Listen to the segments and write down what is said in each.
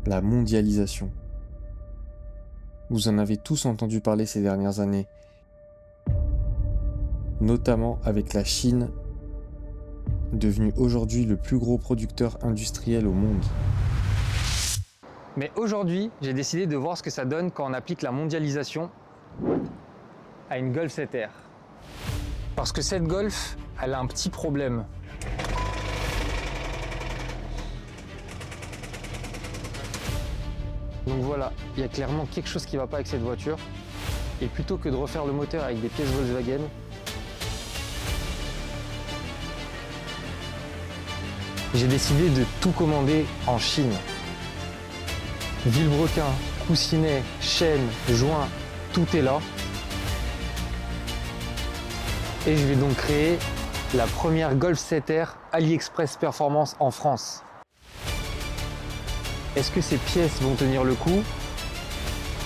la mondialisation. Vous en avez tous entendu parler ces dernières années, notamment avec la Chine, devenue aujourd'hui le plus gros producteur industriel au monde. Mais aujourd'hui, j'ai décidé de voir ce que ça donne quand on applique la mondialisation à une Golf 7R. Parce que cette Golf, elle a un petit problème. Donc voilà, il y a clairement quelque chose qui ne va pas avec cette voiture. Et plutôt que de refaire le moteur avec des pièces Volkswagen, j'ai décidé de tout commander en Chine. Vilebrequin, coussinet, chaîne, joint, tout est là. Et je vais donc créer la première Golf 7R AliExpress Performance en France. Est-ce que ces pièces vont tenir le coup?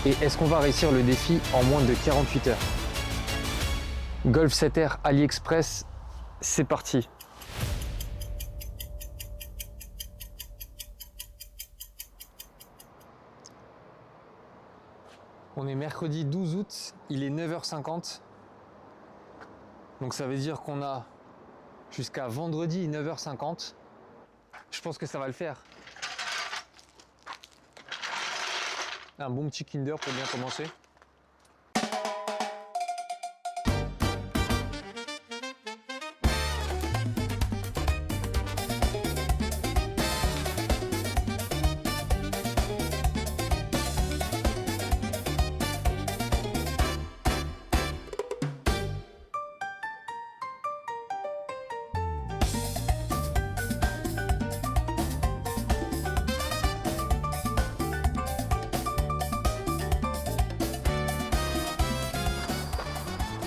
Et est-ce qu'on va réussir le défi en moins de 48 heures? Golf 7R AliExpress, c'est parti. On est mercredi 12 août, il est 9h50. Donc ça veut dire qu'on a jusqu'à vendredi 9h50. Je pense que ça va le faire. Un bon petit Kinder pour bien commencer.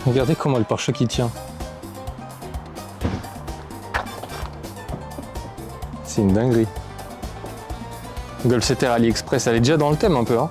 Regardez comment le pare-choc il tient. C'est une dinguerie. Golf 7R AliExpress, elle est déjà dans le thème un peu, hein.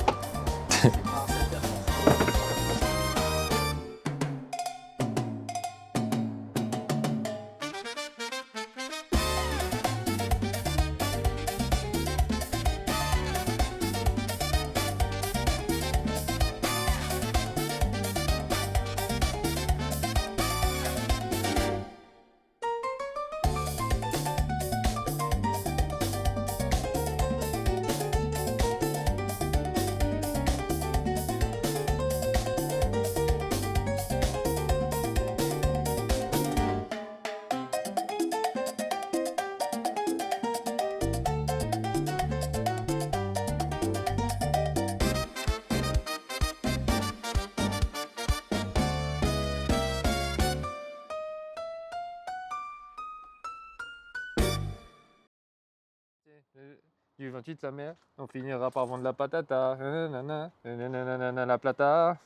Du 28 sa mère, on finira par vendre la patata, nanana, nanana, la plata.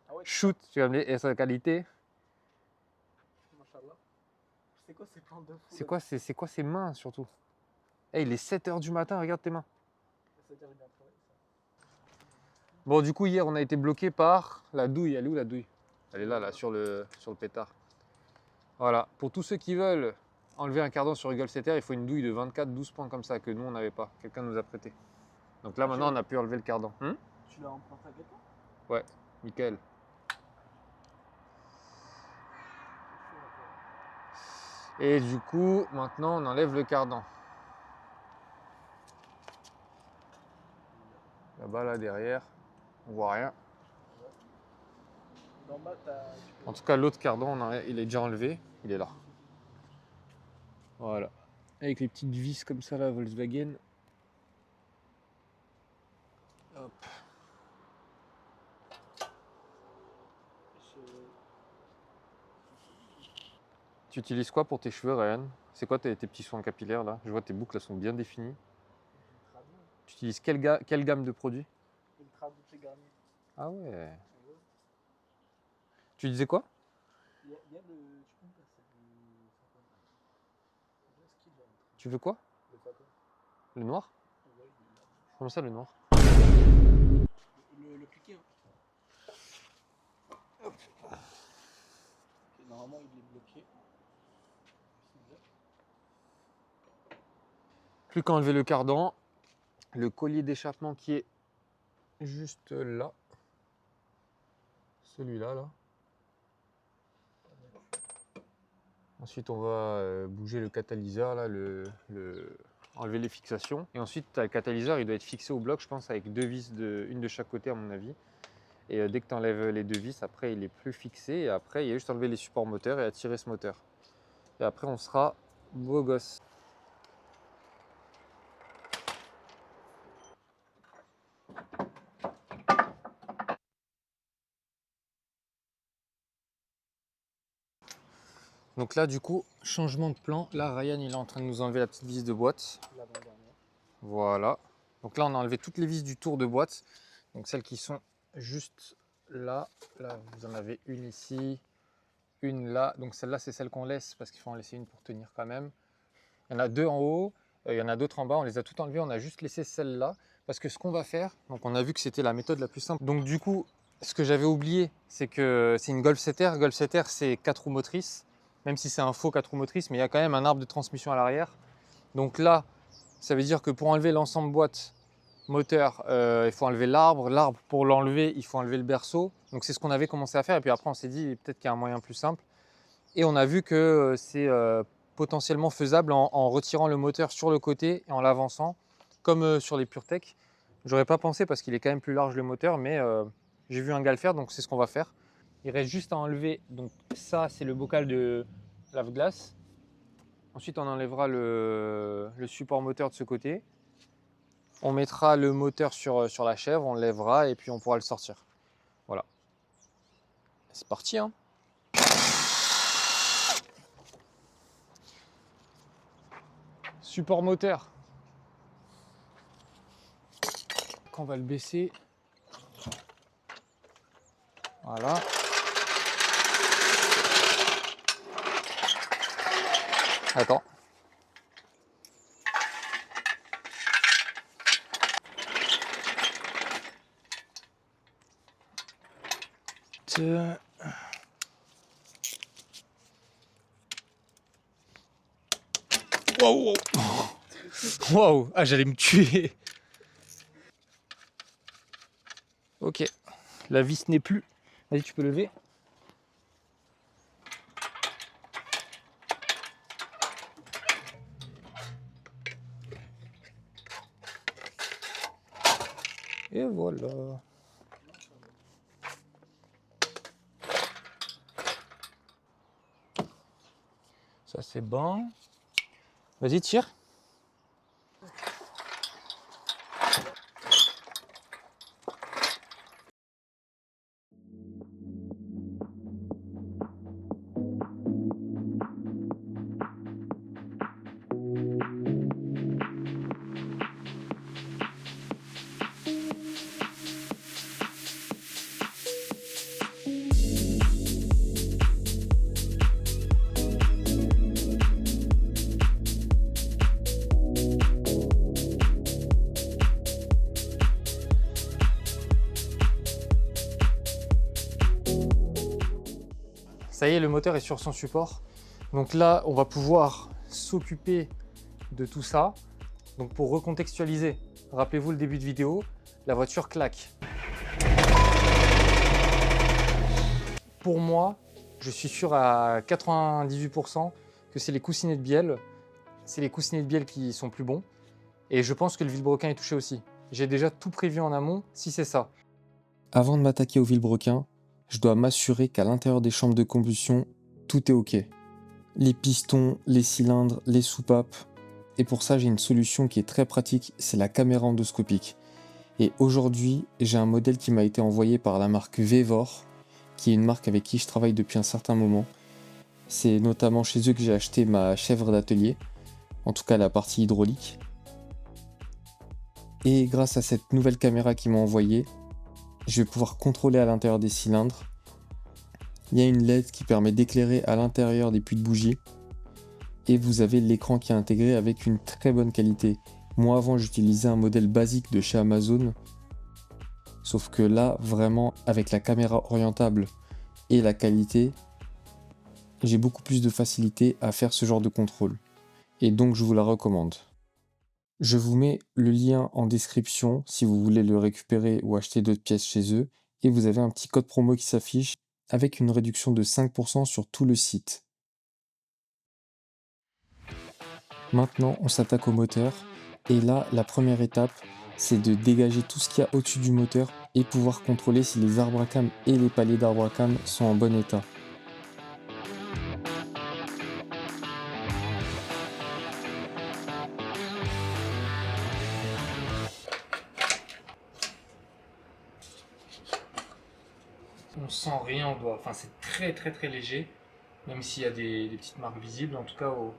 Ah ouais, Shoot, tu vas me dire, et sa qualité. Machallah. C'est quoi ces plantes de fou? C'est quoi ces mains surtout? Eh, il est 7h du matin, regarde tes mains. C'est-à-dire il a travaillé ça. Bon, du coup, hier, on a été bloqué par la douille. Elle est où la douille? Elle est là, sur le pétard. Voilà, pour tous ceux qui veulent enlever un cardan sur Golf 7R, il faut une douille de 24-12 points comme ça, que nous, on n'avait pas. Quelqu'un nous a prêté. Donc là, maintenant, on a pu enlever le cardan. Tu l'as emprunté à quelqu'un? Ouais, nickel. Et du coup, maintenant, on enlève le cardan. Là-bas, là, derrière, on voit rien. D'en bas, En tout cas, l'autre cardan, il est déjà enlevé. Il est là. Voilà. Avec les petites vis comme ça, là, Volkswagen. Hop. Tu utilises quoi pour tes cheveux, Ryan? C'est quoi tes petits soins capillaires, là? Je vois tes boucles, elles sont bien définies. Tu utilises quelle gamme de produits? Ultra Douce Garnier. Ah ouais. Tu disais quoi? Il y a le. Tu peux me passer du sapin? Est-ce qu'il doit être? Tu veux quoi? Le sapin. Le noir? Ouais, il est là. Comment ça, le noir? Le cliquet. Hop. Normalement, il est bloqué. Plus qu'à enlever le cardan. le collier d'échappement qui est juste là. Celui-là, là. Ensuite, on va bouger le catalyseur, là, enlever les fixations. Et ensuite, le catalyseur, il doit être fixé au bloc, je pense, avec 2 vis, une de chaque côté, à mon avis. Et dès que tu enlèves les 2 vis, après, il est plus fixé. Et après, il y a juste à enlever les supports moteurs et à tirer ce moteur. Et après, on sera beau gosse. Donc là, du coup, changement de plan. Là, Ryan, il est en train de nous enlever la petite vis de boîte. L'avant-dernière. Voilà. Donc là, on a enlevé toutes les vis du tour de boîte. Donc celles qui sont juste là. Là, vous en avez une ici, une là. Donc celle-là, c'est celle qu'on laisse parce qu'il faut en laisser une pour tenir quand même. Il y en a 2 en haut, il y en a d'autres en bas. On les a toutes enlevées. On a juste laissé celle-là. Parce que ce qu'on va faire, donc on a vu que c'était la méthode la plus simple. Donc du coup, ce que j'avais oublié, c'est que c'est une Golf 7R. Golf 7R, c'est 4 roues motrices. Même si c'est un faux 4 roues motrices, mais il y a quand même un arbre de transmission à l'arrière. Donc là, ça veut dire que pour enlever l'ensemble boîte moteur, il faut enlever l'arbre. L'arbre, pour l'enlever, il faut enlever le berceau. Donc c'est ce qu'on avait commencé à faire. Et puis après, on s'est dit peut-être qu'il y a un moyen plus simple. Et on a vu que c'est potentiellement faisable en retirant le moteur sur le côté et en l'avançant, comme sur les PureTech. J'aurais pas pensé parce qu'il est quand même plus large le moteur, mais j'ai vu un gars le faire, donc c'est ce qu'on va faire. Il reste juste à enlever, donc ça c'est le bocal de lave-glace. Ensuite on enlèvera le support moteur de ce côté. On mettra le moteur sur la chèvre, on le lèvera et puis on pourra le sortir. Voilà. C'est parti hein. Support moteur. Quand on va le baisser. Voilà. Attends. Waouh! Waouh! Ah, j'allais me tuer! Ok, la vis n'est plus. Vas-y, tu peux lever. Et voilà. Ça c'est bon. Vas-y, tire. Ça y est, le moteur est sur son support. Donc là, on va pouvoir s'occuper de tout ça. Donc pour recontextualiser, rappelez-vous le début de vidéo, la voiture claque. Pour moi, je suis sûr à 98% que c'est les coussinets de bielle. C'est les coussinets de bielle qui sont plus bons. Et je pense que le vilebrequin est touché aussi. J'ai déjà tout prévu en amont si c'est ça. Avant de m'attaquer au vilebrequin, je dois m'assurer qu'à l'intérieur des chambres de combustion, tout est OK. Les pistons, les cylindres, les soupapes. Et pour ça, j'ai une solution qui est très pratique, c'est la caméra endoscopique. Et aujourd'hui, j'ai un modèle qui m'a été envoyé par la marque Vevor, qui est une marque avec qui je travaille depuis un certain moment. C'est notamment chez eux que j'ai acheté ma chèvre d'atelier, en tout cas la partie hydraulique. Et grâce à cette nouvelle caméra qu'ils m'ont envoyée, je vais pouvoir contrôler à l'intérieur des cylindres. Il y a une LED qui permet d'éclairer à l'intérieur des puits de bougie. Et vous avez l'écran qui est intégré avec une très bonne qualité. Moi avant j'utilisais un modèle basique de chez Amazon. Sauf que là vraiment avec la caméra orientable et la qualité, j'ai beaucoup plus de facilité à faire ce genre de contrôle. Et donc je vous la recommande. Je vous mets le lien en description si vous voulez le récupérer ou acheter d'autres pièces chez eux. Et vous avez un petit code promo qui s'affiche avec une réduction de 5% sur tout le site. Maintenant, on s'attaque au moteur. Et là, la première étape, c'est de dégager tout ce qu'il y a au-dessus du moteur et pouvoir contrôler si les arbres à cam et les paliers d'arbres à cam sont en bon état. On sent rien au doigt, enfin c'est très léger, même s'il y a des petites marques visibles, en tout cas au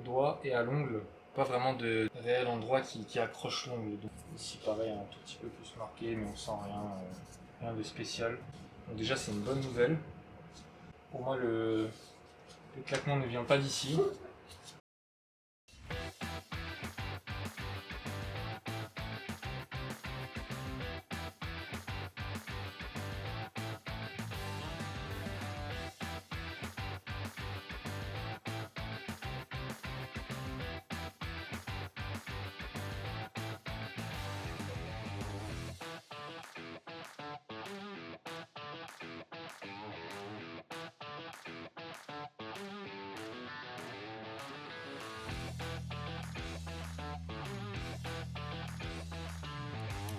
doigt et à l'ongle. Pas vraiment de réel endroit qui accroche l'ongle. Donc, ici pareil, un tout petit peu plus marqué, mais on sent rien de spécial. Donc déjà c'est une bonne nouvelle. Pour moi le claquement ne vient pas d'ici.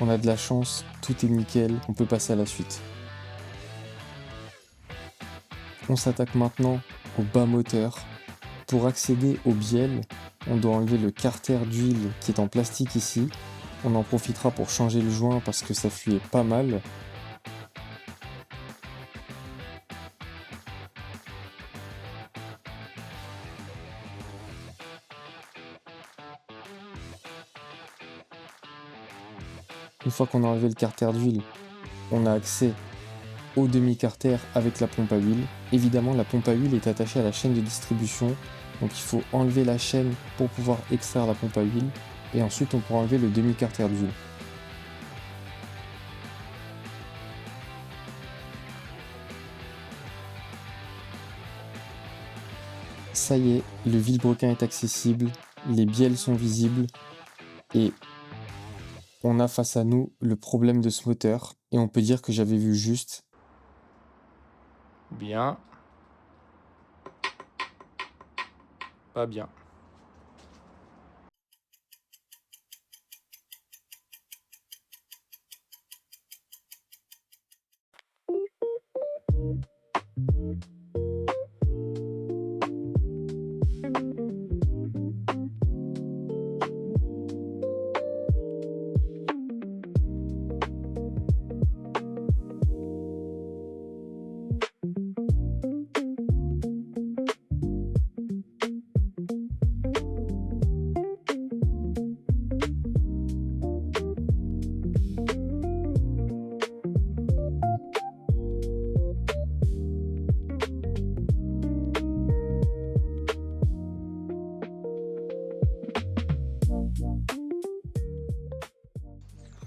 On a de la chance, tout est nickel, on peut passer à la suite. On s'attaque maintenant au bas moteur. Pour accéder au bielle, on doit enlever le carter d'huile qui est en plastique ici. On en profitera pour changer le joint parce que ça fuyait pas mal. Une fois qu'on a enlevé le carter d'huile, on a accès au demi-carter avec la pompe à huile. Évidemment, la pompe à huile est attachée à la chaîne de distribution, donc il faut enlever la chaîne pour pouvoir extraire la pompe à huile, et ensuite on pourra enlever le demi-carter d'huile. Ça y est, le vilebrequin est accessible, les bielles sont visibles, et on a face à nous le problème de ce moteur, et on peut dire que j'avais vu juste. Bien. Pas bien.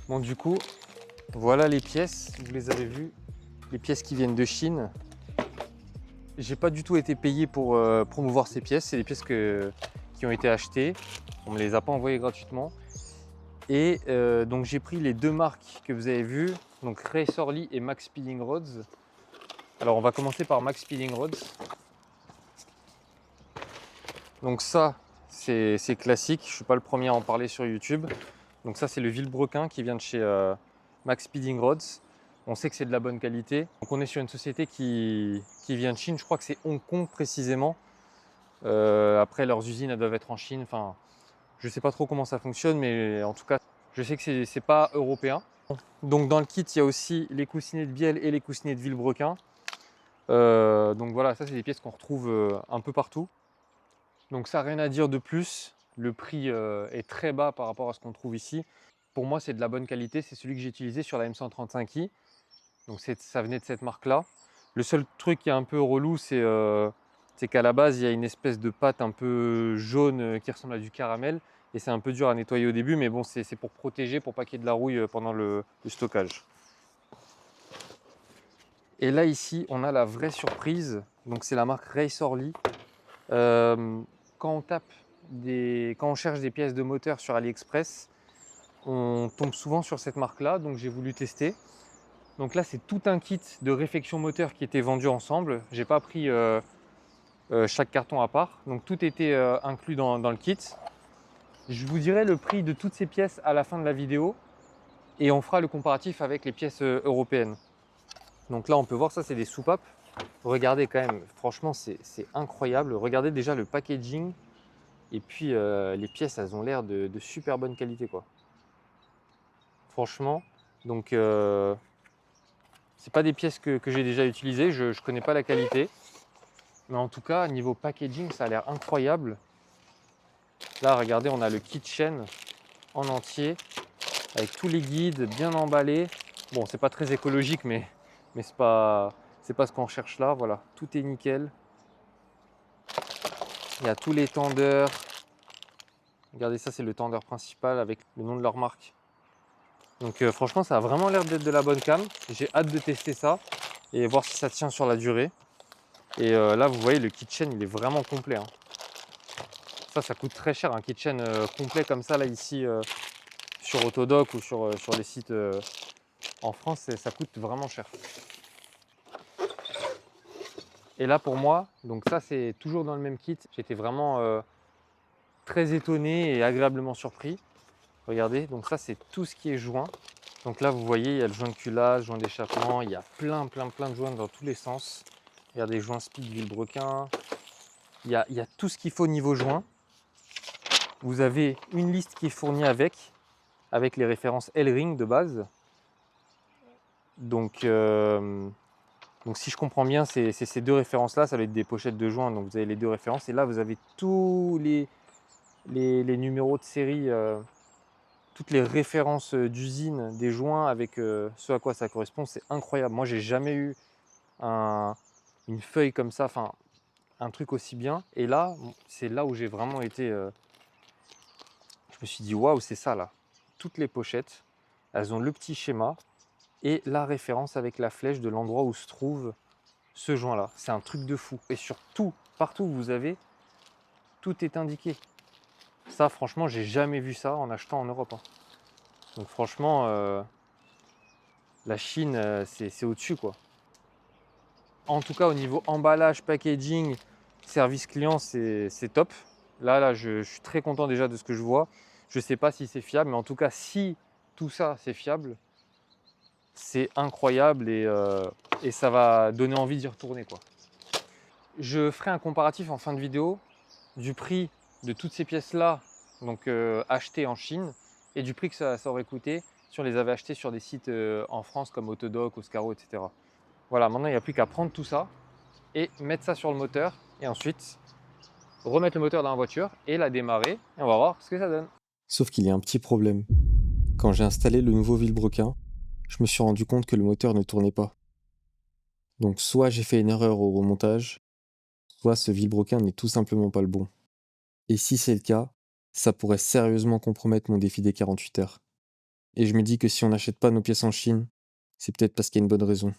Bon du coup, voilà les pièces, vous les avez vues, les pièces qui viennent de Chine. J'ai pas du tout été payé pour promouvoir ces pièces, c'est des pièces qui ont été achetées, on me les a pas envoyées gratuitement. Et donc j'ai pris les deux marques que vous avez vues, donc Racerly et Max Speeding Rods. Alors on va commencer par Max Speeding Rods. Donc ça, c'est classique, je suis pas le premier à en parler sur YouTube. Donc ça c'est le vilebrequin qui vient de chez Max Speeding Rods. On sait que c'est de la bonne qualité. Donc on est sur une société qui vient de Chine, je crois que c'est Hong Kong précisément. Après leurs usines elles doivent être en Chine, enfin je sais pas trop comment ça fonctionne, mais en tout cas je sais que c'est pas européen. Donc dans le kit il y a aussi les coussinets de bielle et les coussinets de vilebrequin. Donc voilà, ça c'est des pièces qu'on retrouve un peu partout. Donc ça rien à dire de plus. Le prix est très bas par rapport à ce qu'on trouve ici. Pour moi c'est de la bonne qualité, c'est celui que j'ai utilisé sur la M135i. Donc ça venait de cette marque-là. Le seul truc qui est un peu relou, c'est qu'à la base, il y a une espèce de pâte un peu jaune qui ressemble à du caramel. Et c'est un peu dur à nettoyer au début, mais bon, c'est pour protéger, pour pas qu'il y ait de la rouille pendant le stockage. Et là, ici, on a la vraie surprise. Donc c'est la marque Racerly. Quand on tape quand on cherche des pièces de moteur sur AliExpress, on tombe souvent sur cette marque-là, donc j'ai voulu tester. Donc là, c'est tout un kit de réfection moteur qui était vendu ensemble. J'ai pas pris chaque carton à part, donc tout était inclus dans le kit. Je vous dirai le prix de toutes ces pièces à la fin de la vidéo et on fera le comparatif avec les pièces européennes. Donc là, on peut voir ça, c'est des soupapes. Regardez quand même, franchement, c'est incroyable. Regardez déjà le packaging et puis les pièces, elles ont l'air de super bonne qualité, quoi. Franchement, donc c'est pas des pièces que j'ai déjà utilisées, je connais pas la qualité. Mais en tout cas, niveau packaging, ça a l'air incroyable. Là, regardez, on a le kit chaîne en entier, avec tous les guides bien emballés. Bon, c'est pas très écologique, mais c'est pas ce qu'on recherche là. Voilà, tout est nickel. Il y a tous les tendeurs. Regardez, ça, c'est le tendeur principal avec le nom de leur marque. Donc franchement, ça a vraiment l'air d'être de la bonne cam. J'ai hâte de tester ça et voir si ça tient sur la durée. Et là, vous voyez, le kit chaîne, il est vraiment complet, hein. Ça coûte très cher, un kit chaîne complet comme ça, là, ici, sur Autodoc ou sur les sites en France, ça coûte vraiment cher. Et là, pour moi, donc ça, c'est toujours dans le même kit. J'étais vraiment très étonné et agréablement surpris. Regardez, donc ça, c'est tout ce qui est joint. Donc là, vous voyez, il y a le joint de culasse, joint d'échappement, il y a plein de joints dans tous les sens. Regardez, joint Speed Villebrequin. Il y a tout ce qu'il faut niveau joint. Vous avez une liste qui est fournie avec les références L-Ring de base. Donc si je comprends bien, c'est ces deux références-là, ça va être des pochettes de joints. Donc vous avez les deux références. Et là, vous avez tous les numéros de série, toutes les références d'usine des joints avec ce à quoi ça correspond. C'est incroyable. Moi, j'ai jamais eu une feuille comme ça, enfin un truc aussi bien. Et là, c'est là où j'ai vraiment été... je me suis dit, waouh, c'est ça là. Toutes les pochettes, elles ont le petit schéma et la référence avec la flèche de l'endroit où se trouve ce joint-là. C'est un truc de fou. Et surtout, partout où vous avez, tout est indiqué. Ça, franchement, j'ai jamais vu ça en achetant en Europe, hein. Donc franchement, la Chine, c'est au-dessus, quoi. En tout cas, au niveau emballage, packaging, service client, c'est top. Là, je suis très content déjà de ce que je vois. Je ne sais pas si c'est fiable, mais en tout cas, si tout ça, c'est fiable, c'est incroyable et ça va donner envie d'y retourner, quoi. Je ferai un comparatif en fin de vidéo du prix de toutes ces pièces-là, donc achetées en Chine, et du prix que ça aurait coûté si on les avait achetées sur des sites en France comme Autodoc, Oscaro, etc. Voilà, maintenant il n'y a plus qu'à prendre tout ça et mettre ça sur le moteur et ensuite remettre le moteur dans la voiture et la démarrer et on va voir ce que ça donne. Sauf qu'il y a un petit problème. Quand j'ai installé le nouveau Villebrequin, je me suis rendu compte que le moteur ne tournait pas. Donc soit j'ai fait une erreur au remontage, soit ce Villebrequin n'est tout simplement pas le bon. Et si c'est le cas, ça pourrait sérieusement compromettre mon défi des 48 heures. Et je me dis que si on n'achète pas nos pièces en Chine, c'est peut-être parce qu'il y a une bonne raison.